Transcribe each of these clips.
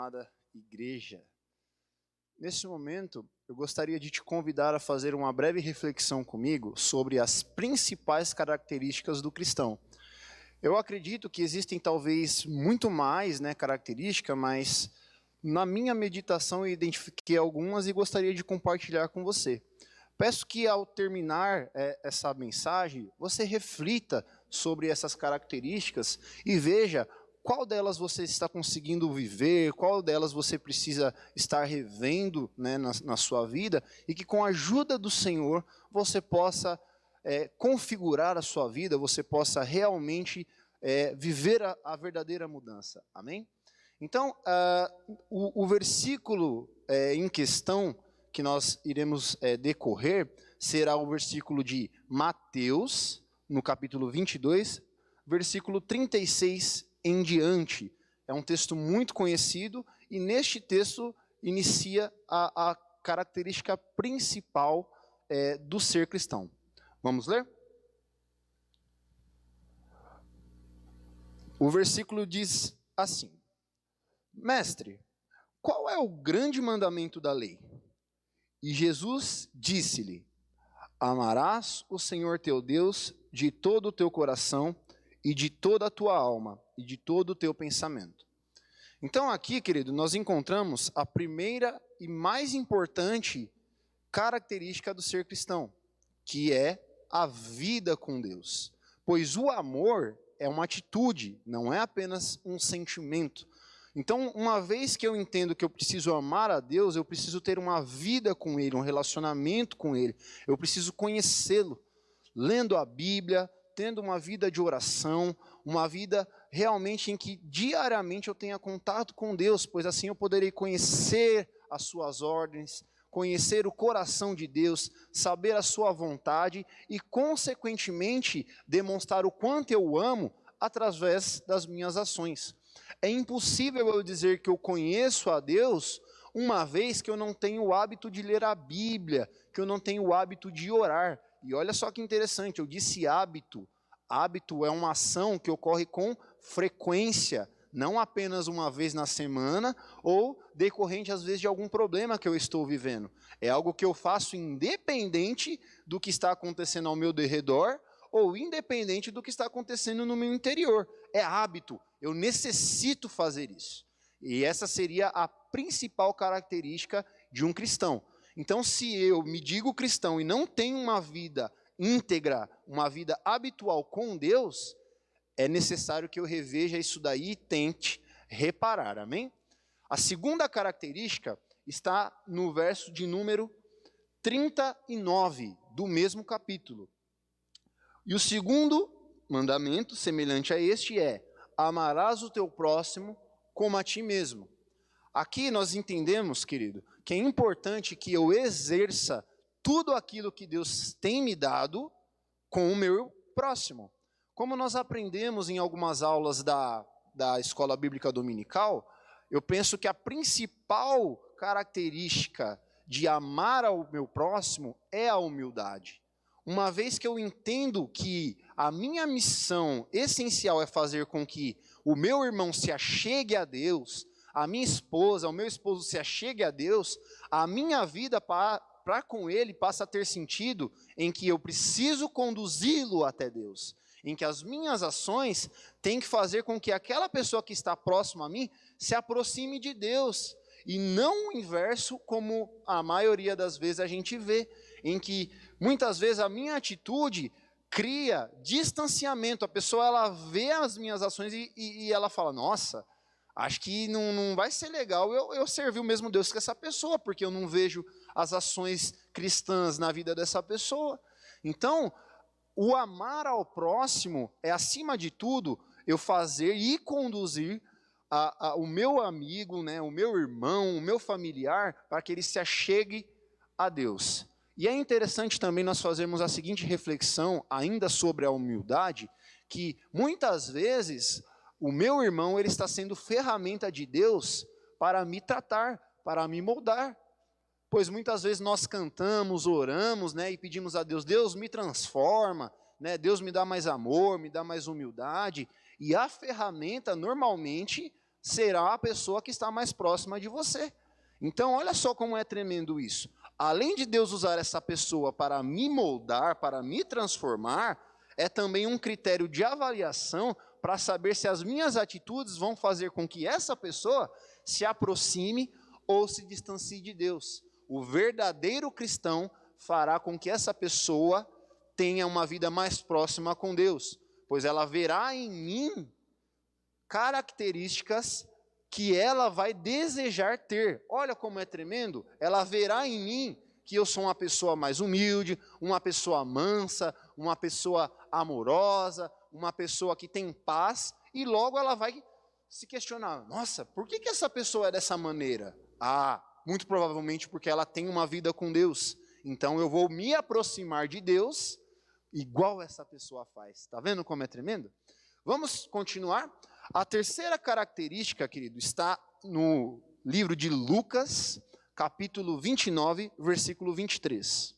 amada igreja. Nesse momento, eu gostaria de te convidar a fazer uma breve reflexão comigo sobre as principais características do cristão. Eu acredito que existem talvez muito mais características, mas na minha meditação eu identifiquei algumas e gostaria de compartilhar com você. Peço que ao terminar essa mensagem, você reflita sobre essas características e veja qual delas você está conseguindo viver, qual delas você precisa estar revendo na sua vida, e que com a ajuda do Senhor você possa configurar a sua vida, você possa realmente viver a verdadeira mudança. Amém? Então, o versículo em questão que nós iremos decorrer será o versículo de Mateus, no capítulo 22, versículo 36 em diante. É um texto muito conhecido e neste texto inicia a característica principal do ser cristão. Vamos ler? O versículo diz assim: Mestre, qual é o grande mandamento da lei? E Jesus disse-lhe: Amarás o Senhor teu Deus de todo o teu coração e de toda a tua alma e de todo o teu pensamento. Então aqui, querido, nós encontramos a primeira e mais importante característica do ser cristão, que é a vida com Deus. Pois o amor é uma atitude, não é apenas um sentimento. Então, uma vez que eu entendo que eu preciso amar a Deus, eu preciso ter uma vida com Ele, um relacionamento com Ele. Eu preciso conhecê-lo, lendo a Bíblia, tendo uma vida de oração, uma vida realmente em que diariamente eu tenha contato com Deus, pois assim eu poderei conhecer as suas ordens, conhecer o coração de Deus, saber a sua vontade e, consequentemente, demonstrar o quanto eu o amo através das minhas ações. É impossível eu dizer que eu conheço a Deus uma vez que eu não tenho o hábito de ler a Bíblia, que eu não tenho o hábito de orar. E olha só que interessante, eu disse hábito. Hábito é uma ação que ocorre com frequência, não apenas uma vez na semana ou decorrente às vezes de algum problema que eu estou vivendo. É algo que eu faço independente do que está acontecendo ao meu redor ou independente do que está acontecendo no meu interior. É hábito, eu necessito fazer isso. E essa seria a principal característica de um cristão. Então, se eu me digo cristão e não tenho uma vida íntegra, uma vida habitual com Deus, é necessário que eu reveja isso daí e tente reparar, amém? A segunda característica está no verso de número 39 do mesmo capítulo. E o segundo mandamento, semelhante a este, é: amarás o teu próximo como a ti mesmo. Aqui nós entendemos, querido, que é importante que eu exerça tudo aquilo que Deus tem me dado com o meu próximo. Como nós aprendemos em algumas aulas da Escola Bíblica Dominical, eu penso que a principal característica de amar ao meu próximo é a humildade. Uma vez que eu entendo que a minha missão essencial é fazer com que o meu irmão se achegue a Deus, a minha esposa, o meu esposo se achegue a Deus, a minha vida para com ele passa a ter sentido em que eu preciso conduzi-lo até Deus, em que as minhas ações têm que fazer com que aquela pessoa que está próxima a mim se aproxime de Deus, e não o inverso, como a maioria das vezes a gente vê, em que muitas vezes a minha atitude cria distanciamento. A pessoa ela vê as minhas ações e ela fala: nossa, acho que não vai ser legal eu servir o mesmo Deus que essa pessoa, porque eu não vejo as ações cristãs na vida dessa pessoa. Então, o amar ao próximo é, acima de tudo, eu fazer e conduzir o meu amigo, o meu irmão, o meu familiar, para que ele se achegue a Deus. E é interessante também nós fazermos a seguinte reflexão, ainda sobre a humildade, que muitas vezes o meu irmão ele está sendo ferramenta de Deus para me tratar, para me moldar. Pois muitas vezes nós cantamos, oramos, e pedimos a Deus: Deus me transforma, Deus me dá mais amor, me dá mais humildade. E a ferramenta normalmente será a pessoa que está mais próxima de você. Então, olha só como é tremendo isso. Além de Deus usar essa pessoa para me moldar, para me transformar, é também um critério de avaliação para saber se as minhas atitudes vão fazer com que essa pessoa se aproxime ou se distancie de Deus. O verdadeiro cristão fará com que essa pessoa tenha uma vida mais próxima com Deus, pois ela verá em mim características que ela vai desejar ter. Olha como é tremendo. Ela verá em mim que eu sou uma pessoa mais humilde, uma pessoa mansa, uma pessoa amorosa, uma pessoa que tem paz, e logo ela vai se questionar: nossa, por que essa pessoa é dessa maneira? Ah, muito provavelmente porque ela tem uma vida com Deus. Então eu vou me aproximar de Deus igual essa pessoa faz. Está vendo como é tremendo? Vamos continuar? A terceira característica, querido, está no livro de Lucas, capítulo 29, versículo 23.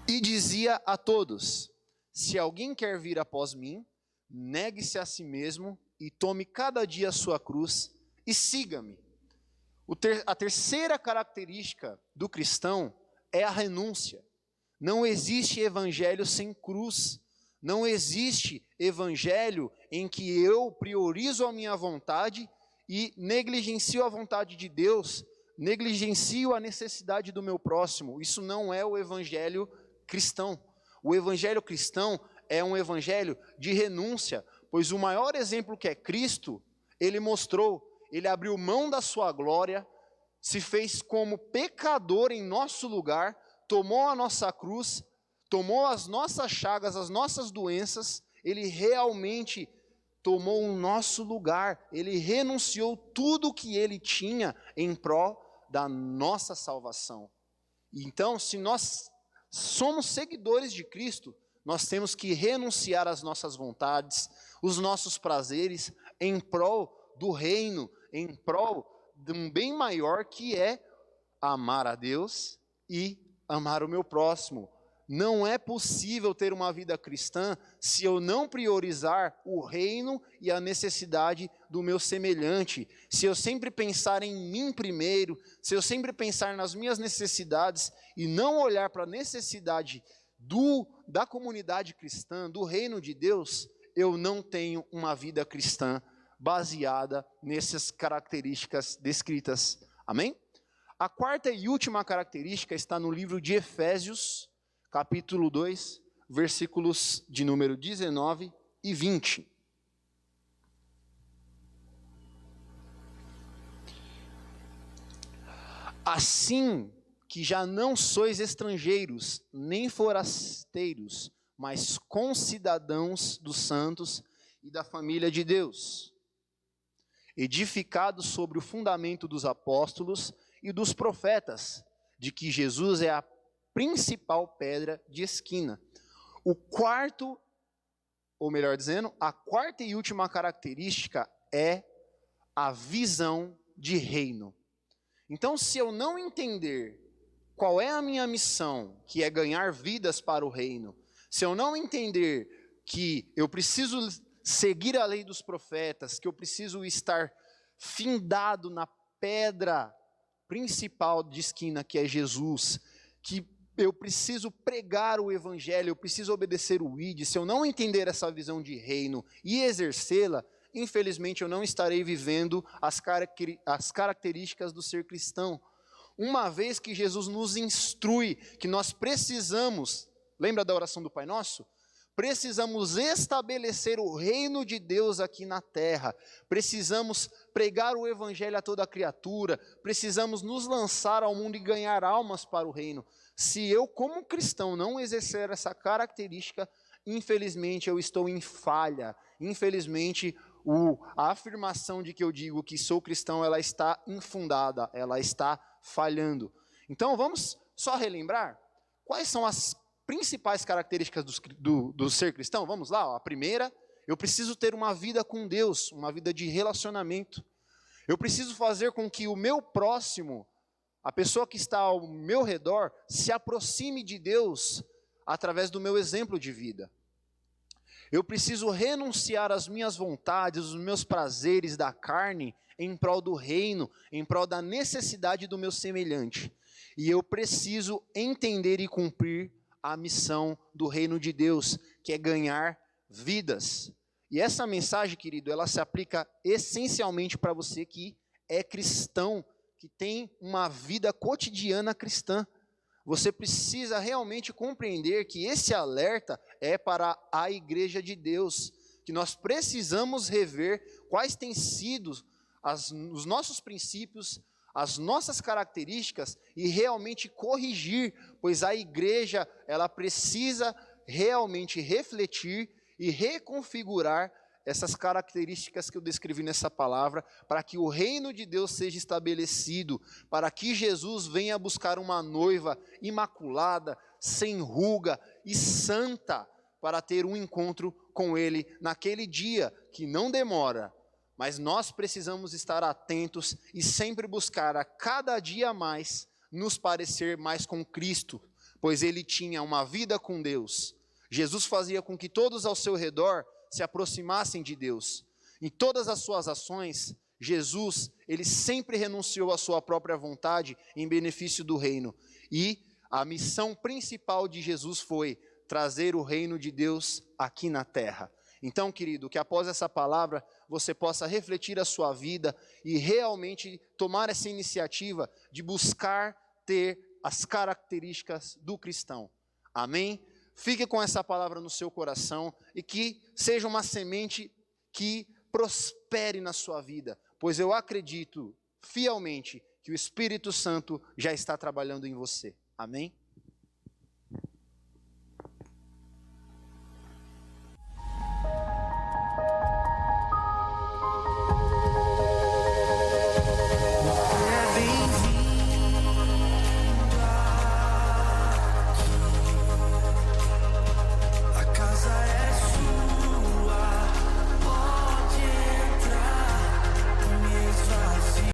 E dizia a todos: se alguém quer vir após mim, negue-se a si mesmo e tome cada dia a sua cruz e siga-me. A terceira característica do cristão é a renúncia. Não existe evangelho sem cruz. Não existe evangelho em que eu priorizo a minha vontade e negligencio a vontade de Deus, negligencio a necessidade do meu próximo. Isso não é o evangelho cristão. O evangelho cristão é um evangelho de renúncia, pois o maior exemplo que é Cristo, ele mostrou, ele abriu mão da sua glória, se fez como pecador em nosso lugar, tomou a nossa cruz, tomou as nossas chagas, as nossas doenças, ele realmente tomou o nosso lugar, ele renunciou tudo o que ele tinha em prol da nossa salvação. Então, se nós somos seguidores de Cristo, nós temos que renunciar às nossas vontades, os nossos prazeres, em prol do reino, em prol de um bem maior que é amar a Deus e amar o meu próximo. Não é possível ter uma vida cristã se eu não priorizar o reino e a necessidade do meu semelhante. Se eu sempre pensar em mim primeiro, se eu sempre pensar nas minhas necessidades e não olhar para a necessidade da comunidade cristã, do reino de Deus, eu não tenho uma vida cristã baseada nessas características descritas. Amém? A quarta e última característica está no livro de Efésios, capítulo 2, versículos de número 19 e 20. Assim que já não sois estrangeiros, nem forasteiros, mas concidadãos dos santos e da família de Deus, edificados sobre o fundamento dos apóstolos e dos profetas, de que Jesus é a principal pedra de esquina. A quarta e última característica é a visão de reino. Então, se eu não entender qual é a minha missão, que é ganhar vidas para o reino, se eu não entender que eu preciso seguir a lei dos profetas, que eu preciso estar findado na pedra principal de esquina, que é Jesus, que eu preciso pregar o evangelho, eu preciso obedecer o ID, se eu não entender essa visão de reino e exercê-la, infelizmente eu não estarei vivendo as características do ser cristão. Uma vez que Jesus nos instrui que nós precisamos, lembra da oração do Pai Nosso? Precisamos estabelecer o reino de Deus aqui na terra, precisamos pregar o evangelho a toda criatura, precisamos nos lançar ao mundo e ganhar almas para o reino. Se eu, como cristão, não exercer essa característica, infelizmente eu estou em falha, infelizmente a afirmação de que eu digo que sou cristão, ela está infundada, ela está falhando. Então vamos só relembrar quais são as principais características do ser cristão. Vamos lá, ó. A primeira, eu preciso ter uma vida com Deus, uma vida de relacionamento. Eu preciso fazer com que o meu próximo, a pessoa que está ao meu redor, se aproxime de Deus através do meu exemplo de vida. Eu preciso renunciar às minhas vontades, os meus prazeres da carne, em prol do reino, em prol da necessidade do meu semelhante. E eu preciso entender e cumprir a missão do reino de Deus, que é ganhar vidas. E essa mensagem, querido, ela se aplica essencialmente para você que é cristão, que tem uma vida cotidiana cristã. Você precisa realmente compreender que esse alerta é para a igreja de Deus, que nós precisamos rever quais têm sido os nossos princípios, as nossas características e realmente corrigir, pois a igreja, ela precisa realmente refletir e reconfigurar essas características que eu descrevi nessa palavra, para que o reino de Deus seja estabelecido, para que Jesus venha buscar uma noiva imaculada, sem ruga e santa, para ter um encontro com Ele naquele dia, que não demora, mas nós precisamos estar atentos e sempre buscar a cada dia mais nos parecer mais com Cristo, pois Ele tinha uma vida com Deus. Jesus fazia com que todos ao seu redor se aproximassem de Deus. Em todas as suas ações, Jesus, ele sempre renunciou à sua própria vontade em benefício do reino. E a missão principal de Jesus foi trazer o reino de Deus aqui na terra. Então, querido, que após essa palavra você possa refletir a sua vida e realmente tomar essa iniciativa de buscar ter as características do cristão. Amém? Fique com essa palavra no seu coração e que seja uma semente que prospere na sua vida, pois eu acredito fielmente que o Espírito Santo já está trabalhando em você. Amém?